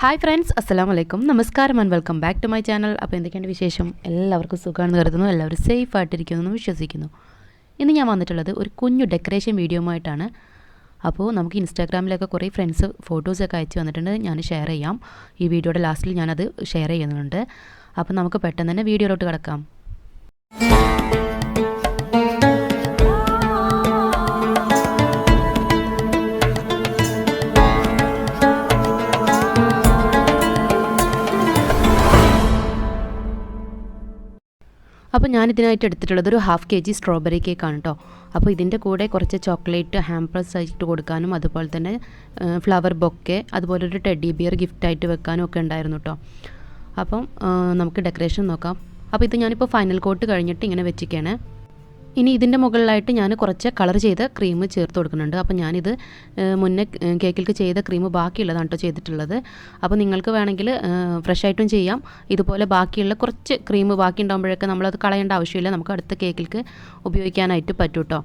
Hi friends, അസ്സലാമു അലൈക്കും. നമസ്കാരം and welcome back to my channel. അപ്പോൾ എന്തൊക്കെയാണ് വിശേഷം? എല്ലാവർക്കും സുഖമാണെന്ന് കരുതുന്നു. എല്ലാവരും സേഫ് ആയിട്ടിരിക്കുമെന്ന് വിശ്വസിക്കുന്നു. ഇന്ന് ഞാൻ വന്നിട്ടുള്ളത് ഒരു കുഞ്ഞു ഡെക്കറേഷൻ വീഡിയോയുമായിട്ടാണ്. അപ്പോൾ നമുക്ക് ഇൻസ്റ്റാഗ്രാമിലൊക്കെ കുറേ ഫ്രണ്ട്സ് ഫോട്ടോസൊക്കെ അയച്ചു വന്നിട്ടുണ്ട്. ഞാൻ ഷെയർ ചെയ്യാം. ഈ വീഡിയോയുടെ ലാസ്റ്റിൽ ഞാനത് ഷെയർ ചെയ്യുന്നുണ്ട്. അപ്പോൾ നമുക്ക് പെട്ടെന്ന് തന്നെ വീഡിയോയിലോട്ട് കിടക്കാം. അപ്പോൾ ഞാനിതിനായിട്ട് എടുത്തിട്ടുള്ളത് ഒരു 1/2 kg സ്ട്രോബെറി കേക്കാണ് കേട്ടോ. അപ്പോൾ ഇതിൻ്റെ കൂടെ കുറച്ച് ചോക്ലേറ്റ് ഹാമ്പേഴ്സ് ആയിട്ട് കൊടുക്കാനും അതുപോലെ തന്നെ ഫ്ലവർ ബൊക്കെ അതുപോലെ ഒരു ടെഡി ബിയർ ഗിഫ്റ്റായിട്ട് വെക്കാനും ഒക്കെ ഉണ്ടായിരുന്നു കേട്ടോ. അപ്പം നമുക്ക് ഡെക്കറേഷൻ നോക്കാം. അപ്പോൾ ഇത് ഞാനിപ്പോൾ ഫൈനൽ കോട്ട് കഴിഞ്ഞിട്ട് ഇങ്ങനെ വെച്ചിരിക്കുകയാണ്. ഇനി ഇതിൻ്റെ മുകളിലായിട്ട് ഞാൻ കുറച്ച് കളർ ചെയ്ത ക്രീം ചേർത്ത് കൊടുക്കുന്നുണ്ട്. അപ്പോൾ ഞാനിത് മുന്നേ കേക്കിലേക്ക് ചെയ്ത ക്രീം ബാക്കിയുള്ളതാണ് കേട്ടോ ചെയ്തിട്ടുള്ളത്. അപ്പോൾ നിങ്ങൾക്ക് വേണമെങ്കിൽ ഫ്രഷ് ആയിട്ടും ചെയ്യാം. ഇതുപോലെ ബാക്കിയുള്ള കുറച്ച് ക്രീം ബാക്കി ഉണ്ടാകുമ്പോഴൊക്കെ നമ്മളത് കളയേണ്ട ആവശ്യമില്ല. നമുക്ക് അടുത്ത കേക്കിലേക്ക് ഉപയോഗിക്കാനായിട്ട് പറ്റും കേട്ടോ.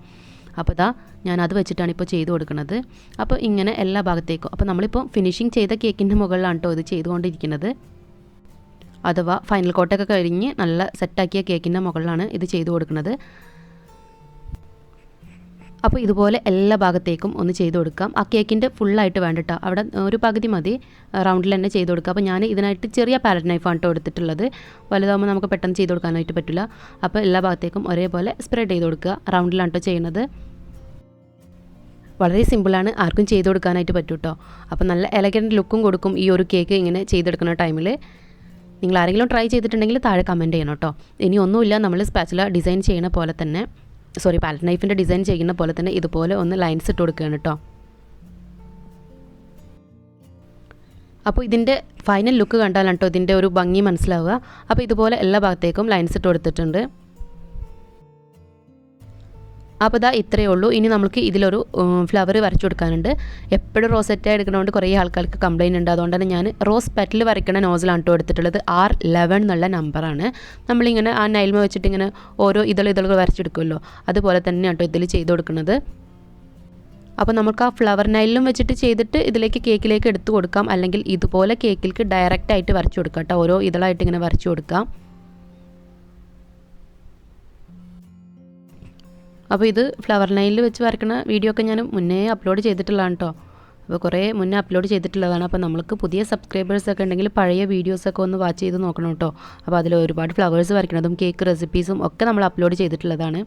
അപ്പോൾ ഞാനത് വെച്ചിട്ടാണ് ഇപ്പോൾ ചെയ്ത് കൊടുക്കുന്നത്. അപ്പോൾ ഇങ്ങനെ എല്ലാ ഭാഗത്തേക്കും. അപ്പോൾ നമ്മളിപ്പോൾ ഫിനിഷിങ് ചെയ്ത കേക്കിൻ്റെ മുകളിലാണ് കേട്ടോ ഇത് ചെയ്തുകൊണ്ടിരിക്കുന്നത്. അഥവാ ഫൈനൽ കോട്ടൊക്കെ കഴിഞ്ഞ് നല്ല സെറ്റാക്കിയ കേക്കിൻ്റെ മുകളിലാണ് ഇത് ചെയ്ത് കൊടുക്കുന്നത്. അപ്പോൾ ഇതുപോലെ എല്ലാ ഭാഗത്തേക്കും ഒന്ന് ചെയ്ത് കൊടുക്കാം. ആ കേക്കിൻ്റെ ഫുള്ളായിട്ട് വേണ്ടിട്ടോ, അവിടെ ഒരു പകുതി മതി റൗണ്ടിൽ തന്നെ ചെയ്ത് കൊടുക്കുക. അപ്പോൾ ഞാൻ ഇതിനായിട്ട് ചെറിയ പാലറ്റ് നൈഫാണ് കേട്ടോ എടുത്തിട്ടുള്ളത്. വലുതാകുമ്പോൾ നമുക്ക് പെട്ടെന്ന് ചെയ്ത് കൊടുക്കാനായിട്ട് പറ്റില്ല. അപ്പോൾ എല്ലാ ഭാഗത്തേക്കും ഒരേപോലെ സ്പ്രെഡ് ചെയ്ത് കൊടുക്കുക. റൗണ്ടിലാണ് കേട്ടോ ചെയ്യുന്നത്. വളരെ സിമ്പിളാണ്, ആർക്കും ചെയ്ത് കൊടുക്കാനായിട്ട് പറ്റും കേട്ടോ. അപ്പോൾ നല്ല എലഗൻറ്റ് ലുക്കും കൊടുക്കും ഈ ഒരു കേക്ക് ഇങ്ങനെ ചെയ്തെടുക്കുന്ന ടൈമിൽ. നിങ്ങൾ ആരെങ്കിലും ട്രൈ ചെയ്തിട്ടുണ്ടെങ്കിൽ താഴെ കമൻറ്റ് ചെയ്യണം കേട്ടോ. ഇനി ഒന്നുമില്ല, നമ്മൾ സ്പാച്ചുല ഡിസൈൻ ചെയ്യുന്ന പോലെ തന്നെ പാലറ്റ് നൈഫിൻ്റെ ഡിസൈൻ ചെയ്യുന്ന പോലെ തന്നെ ഇതുപോലെ ഒന്ന് ലൈൻസ് ഇട്ട് കൊടുക്കുകയാണ് കേട്ടോ. അപ്പോൾ ഇതിൻ്റെ ഫൈനൽ ലുക്ക് കണ്ടാലാണ് കേട്ടോ ഇതിൻ്റെ ഒരു ഭംഗി മനസ്സിലാവുക. അപ്പോൾ ഇതുപോലെ എല്ലാ ഭാഗത്തേക്കും ലൈൻസ് ഇട്ട് കൊടുത്തിട്ടുണ്ട്. അപ്പോൾ ഇത്രയേ ഉള്ളൂ. ഇനി നമുക്ക് ഇതിലൊരു ഫ്ലവർ വരച്ചു കൊടുക്കാനുണ്ട്. എപ്പോഴും റോസെറ്റ എടുക്കുന്നതുകൊണ്ട് കുറേ ആൾക്കാർക്ക് കംപ്ലയിൻ്റ് ഉണ്ട്. അതുകൊണ്ട് തന്നെ ഞാൻ റോസ് പെറ്റൽ വരയ്ക്കണ നോസിലാണ് കേട്ടോ എടുത്തിട്ടുള്ളത്. R11 എന്നുള്ള നമ്പറാണ്. നമ്മളിങ്ങനെ ആ നൈൽമ വെച്ചിട്ട് ഇങ്ങനെ ഓരോ ഇതളുകൾ വരച്ചെടുക്കുമല്ലോ, അതുപോലെ തന്നെയാണ് കേട്ടോ ഇതിൽ ചെയ്ത് കൊടുക്കുന്നത്. അപ്പോൾ നമുക്ക് ആ ഫ്ലവർ നൈലിലും വെച്ചിട്ട് ചെയ്തിട്ട് ഇതിലേക്ക് കേക്കിലേക്ക് എടുത്തു കൊടുക്കാം. അല്ലെങ്കിൽ ഇതുപോലെ കേക്കിലേക്ക് ഡയറക്റ്റായിട്ട് വരച്ചു കൊടുക്കാം കേട്ടോ. ഓരോ ഇതളായിട്ട് ഇങ്ങനെ വരച്ചു കൊടുക്കാം. അപ്പോൾ ഇത് ഫ്ലവർ നൈലിൽ വെച്ച് വരയ്ക്കുന്ന വീഡിയോ ഒക്കെ ഞാൻ മുന്നേ അപ്ലോഡ് ചെയ്തിട്ടുള്ളതാണ് കേട്ടോ. അപ്പോൾ കുറേ മുന്നേ അപ്ലോഡ് ചെയ്തിട്ടുള്ളതാണ്. അപ്പോൾ നമ്മൾക്ക് പുതിയ സബ്സ്ക്രൈബേഴ്സൊക്കെ ഉണ്ടെങ്കിൽ പഴയ വീഡിയോസൊക്കെ ഒന്ന് വാച്ച് ചെയ്ത് നോക്കണം കേട്ടോ. അപ്പോൾ അതിൽ ഒരുപാട് ഫ്ലവേഴ്സ് വരയ്ക്കുന്നതും കേക്ക് റെസിപ്പീസും ഒക്കെ നമ്മൾ അപ്ലോഡ് ചെയ്തിട്ടുള്ളതാണ്.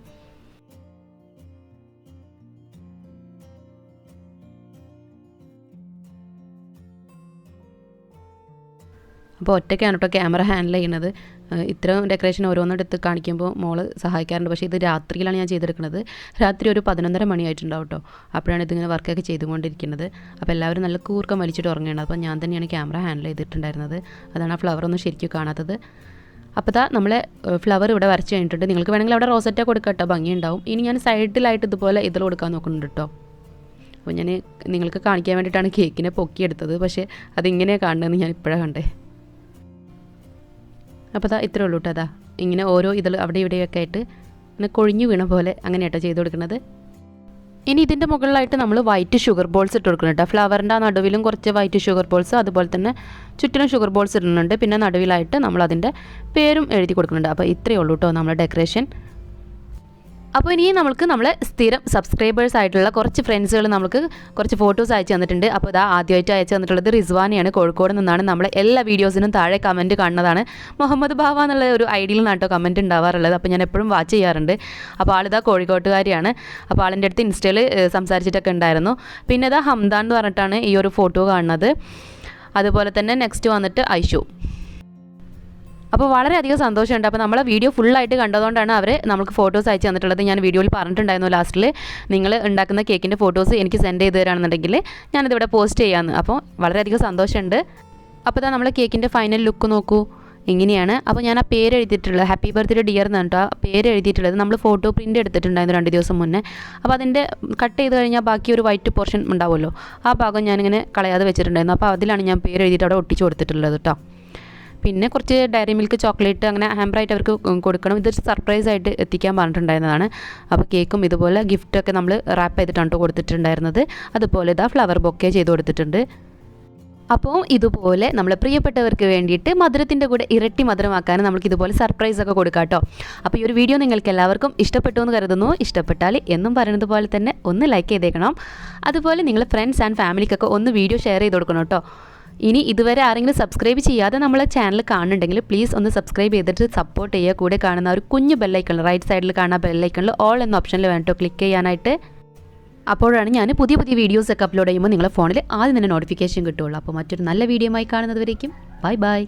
അപ്പോൾ ഒറ്റയ്ക്കാണ് കേട്ടോ ക്യാമറ ഹാൻഡിൽ ചെയ്യുന്നത്. ഇത്രയും ഡെക്കറേഷൻ ഓരോന്നെടുത്ത് കാണിക്കുമ്പോൾ മോള് സഹായിക്കാറുണ്ട്. പക്ഷേ ഇത് രാത്രിയിലാണ് ഞാൻ ചെയ്തെടുക്കുന്നത്. രാത്രി ഒരു 11:30 മണിയായിട്ടുണ്ടാവും കേട്ടോ. അപ്പോഴാണ് ഇതിങ്ങനെ വർക്കൊക്കെ ചെയ്തുകൊണ്ടിരിക്കുന്നത്. അപ്പോൾ എല്ലാവരും നല്ല കൂർക്കം വലിച്ചിട്ട് ഉറങ്ങുകയാണ്. അപ്പോൾ ഞാൻ തന്നെയാണ് ക്യാമറ ഹാൻഡിൽ ചെയ്തിട്ടുണ്ടായിരുന്നത്. അതാണ് ആ ഫ്ലവറൊന്നും ശരിക്കും കാണാത്തത്. അപ്പോൾ നമ്മളെ ഫ്ലവർ ഇവിടെ വരച്ച് കഴിഞ്ഞിട്ടുണ്ട്. നിങ്ങൾക്ക് വേണമെങ്കിൽ അവിടെ റോസറ്റ കൊടുക്കാം കേട്ടോ, ഭംഗിയുണ്ടാവും. ഇനി ഞാൻ സൈഡിലായിട്ട് ഇതുപോലെ ഇതിൽ കൊടുക്കാൻ നോക്കുന്നുണ്ട് കേട്ടോ. അപ്പോൾ ഞാൻ നിങ്ങൾക്ക് കാണിക്കാൻ വേണ്ടിയിട്ടാണ് കേക്കിനെ പൊക്കിയെടുത്തത്. പക്ഷേ അതിങ്ങനെയാണ് കാണുന്നതെന്ന് ഞാൻ ഇപ്പോഴാണ് കണ്ടേ. അപ്പോൾ ഇത്രേ ഉള്ളൂ കേട്ടോ. ഇങ്ങനെ ഓരോ ഇതിൽ അവിടെ ഇവിടെയൊക്കെ ആയിട്ട് ഇങ്ങനെ കൊഴിഞ്ഞു വീണ പോലെ അങ്ങനെയാട്ടോ ചെയ്ത് കൊടുക്കുന്നത്. ഇനി ഇതിൻ്റെ മുകളിലായിട്ട് നമ്മൾ വൈറ്റ് ഷുഗർ ബോൾസ് ഇട്ട് കൊടുക്കണം കേട്ടോ. ഫ്ലവറിൻ്റെ ആ നടുവിലും കുറച്ച് വൈറ്റ് ഷുഗർ ബോൾസ്, അതുപോലെ തന്നെ ചുറ്റിനും ഷുഗർ ബോൾസ് ഇടുന്നുണ്ട്. പിന്നെ നടുവിലായിട്ട് നമ്മൾ അതിൻ്റെ പേരും എഴുതി കൊടുക്കുന്നുണ്ട്. അപ്പോൾ ഇത്രയേ ഉള്ളൂ കേട്ടോ നമ്മുടെ ഡെക്കറേഷൻ. അപ്പോൾ ഇനി നമുക്ക് നമ്മളെ സ്ഥിരം സബ്സ്ക്രൈബേഴ്സ് ആയിട്ടുള്ള കുറച്ച് ഫ്രണ്ട്സുകൾ നമുക്ക് കുറച്ച് ഫോട്ടോസ് അയച്ചു തന്നിട്ടുണ്ട്. അപ്പോൾ ആദ്യമായിട്ട് അയച്ചു തന്നിട്ടുള്ളത് റിസ്വാനിയാണ്. കോഴിക്കോട് നിന്നാണ്. നമ്മളെ എല്ലാ വീഡിയോസിനും താഴെ കമൻറ്റ് കാണുന്നതാണ്. മുഹമ്മദ് ബാവ എന്നുള്ള ഒരു ഐഡിയിൽ നിന്നാണ് കേട്ടോ കമൻറ്റ് ഉണ്ടാവാറുള്ളത്. അപ്പോൾ ഞാൻ എപ്പോഴും വാച്ച് ചെയ്യാറുണ്ട്. അപ്പോൾ ആളിതാ കോഴിക്കോട്ടുകാരിയാണ്. അപ്പോൾ ആളിൻ്റെ അടുത്ത് ഇൻസ്റ്റയിൽ സംസാരിച്ചിട്ടൊക്കെ ഉണ്ടായിരുന്നു. പിന്നെ ഹംദാൻ എന്ന് പറഞ്ഞിട്ടാണ് ഈ ഒരു ഫോട്ടോ കാണുന്നത്. അതുപോലെ തന്നെ നെക്സ്റ്റ് വന്നിട്ട് ഐഷു. അപ്പോൾ വളരെയധികം സന്തോഷമുണ്ട്. അപ്പോൾ നമ്മളെ വീഡിയോ ഫുള്ളായിട്ട് കണ്ടതുകൊണ്ടാണ് അവർ നമുക്ക് ഫോട്ടോസ് അയച്ചു തന്നിട്ടുള്ളത്. ഞാൻ വീഡിയോയിൽ പറഞ്ഞിട്ടുണ്ടായിരുന്നു ലാസ്റ്റിൽ നിങ്ങൾ ഉണ്ടാക്കുന്ന കേക്കിൻ്റെ ഫോട്ടോസ് എനിക്ക് സെൻഡ് ചെയ്ത് തരാണെന്നുണ്ടെങ്കിൽ ഞാനിതിവിടെ പോസ്റ്റ് ചെയ്യാമെന്ന്. അപ്പോൾ വളരെയധികം സന്തോഷമുണ്ട്. അപ്പോൾ നമ്മളെ കേക്കിൻ്റെ ഫൈനൽ ലുക്ക് നോക്കൂ, ഇങ്ങനെയാണ്. അപ്പോൾ ഞാൻ ആ പേര് എഴുതിയിട്ടുള്ളത് ഹാപ്പി ബർത്ത്ഡേ ഡിയർ എന്ന് പറഞ്ഞിട്ട് ആ പേര് എഴുതിയിട്ടുള്ളത് നമ്മൾ ഫോട്ടോ പ്രിൻ്റ് എടുത്തിട്ടുണ്ടായിരുന്നു 2 ദിവസം മുന്നേ. അപ്പോൾ അതിൻ്റെ കട്ട് ചെയ്ത് കഴിഞ്ഞാൽ ബാക്കി ഒരു വൈറ്റ് പോർഷൻ ഉണ്ടാവുമല്ലോ, ആ ഭാഗം ഞാനിങ്ങനെ കളയാതെ വെച്ചിട്ടുണ്ടായിരുന്നു. അപ്പോൾ അതിലാണ് ഞാൻ പേര് എഴുതിയിട്ട് അവിടെ ഒട്ടിച്ച് കൊടുത്തിട്ടുള്ളത് കേട്ടോ. പിന്നെ കുറച്ച് ഡയറി മിൽക്ക് ചോക്ലേറ്റ് അങ്ങനെ ഹാമ്പറായിട്ട് അവർക്ക് കൊടുക്കണം. ഇതൊരു സർപ്രൈസ് ആയിട്ട് എത്തിക്കാൻ പറഞ്ഞിട്ടുണ്ടായിരുന്നതാണ്. അപ്പോൾ കേക്കും ഇതുപോലെ ഗിഫ്റ്റൊക്കെ നമ്മൾ റാപ്പ് ചെയ്തിട്ടാണ് കൊടുത്തിട്ടുണ്ടായിരുന്നത്. അതുപോലെ ഫ്ലവർ ബൊക്കെ ചെയ്ത് കൊടുത്തിട്ടുണ്ട്. അപ്പോൾ ഇതുപോലെ നമ്മളെ പ്രിയപ്പെട്ടവർക്ക് വേണ്ടിയിട്ട് മധുരത്തിൻ്റെ കൂടെ ഇരട്ടി മധുരമാക്കാൻ നമുക്ക് ഇതുപോലെ സർപ്രൈസ് ഒക്കെ കൊടുക്കാം കേട്ടോ. അപ്പോൾ ഈ ഒരു വീഡിയോ നിങ്ങൾക്ക് എല്ലാവർക്കും ഇഷ്ടപ്പെട്ടു എന്ന് കരുതുന്നു. ഇഷ്ടപ്പെട്ടാൽ എന്നും പറയുന്നത് പോലെ തന്നെ ഒന്ന് ലൈക്ക് ചെയ്തേക്കണം. അതുപോലെ നിങ്ങൾ ഫ്രണ്ട്സ് ആൻഡ് ഫാമിലിക്കൊക്കെ ഒന്ന് വീഡിയോ ഷെയർ ചെയ്ത് കൊടുക്കണം കേട്ടോ. ഇനി ഇതുവരെ ആരെങ്കിലും സബ്സ്ക്രൈബ് ചെയ്യാതെ നമ്മളെ ചാനൽ കാണുന്നുണ്ടെങ്കിൽ പ്ലീസ് ഒന്ന് സബ്സ്ക്രൈബ് ചെയ്തിട്ട് സപ്പോർട്ട് ചെയ്യുക. കൂടെ കാണുന്ന ഒരു കുഞ്ഞു ബെല്ലൈക്കണിൽ റൈറ്റ് സൈഡിൽ കാണുന്ന ബെല്ലൈക്കണിൽ ഓൾ എന്ന ഓപ്ഷനിൽ വേണം കേട്ടോ ക്ലിക്ക് ചെയ്യാനായിട്ട്. അപ്പോഴാണ് ഞാൻ പുതിയ പുതിയ വീഡിയോസൊക്കെ അപ്ലോഡ് ചെയ്യുമ്പോൾ നിങ്ങളുടെ ഫോണിൽ ആദ്യം തന്നെ നോട്ടിഫിക്കേഷൻ കിട്ടുള്ളൂ. അപ്പോൾ മറ്റൊരു നല്ല വീഡിയോ ആയി കാണുന്നത് വരേക്കും ബൈ ബൈ.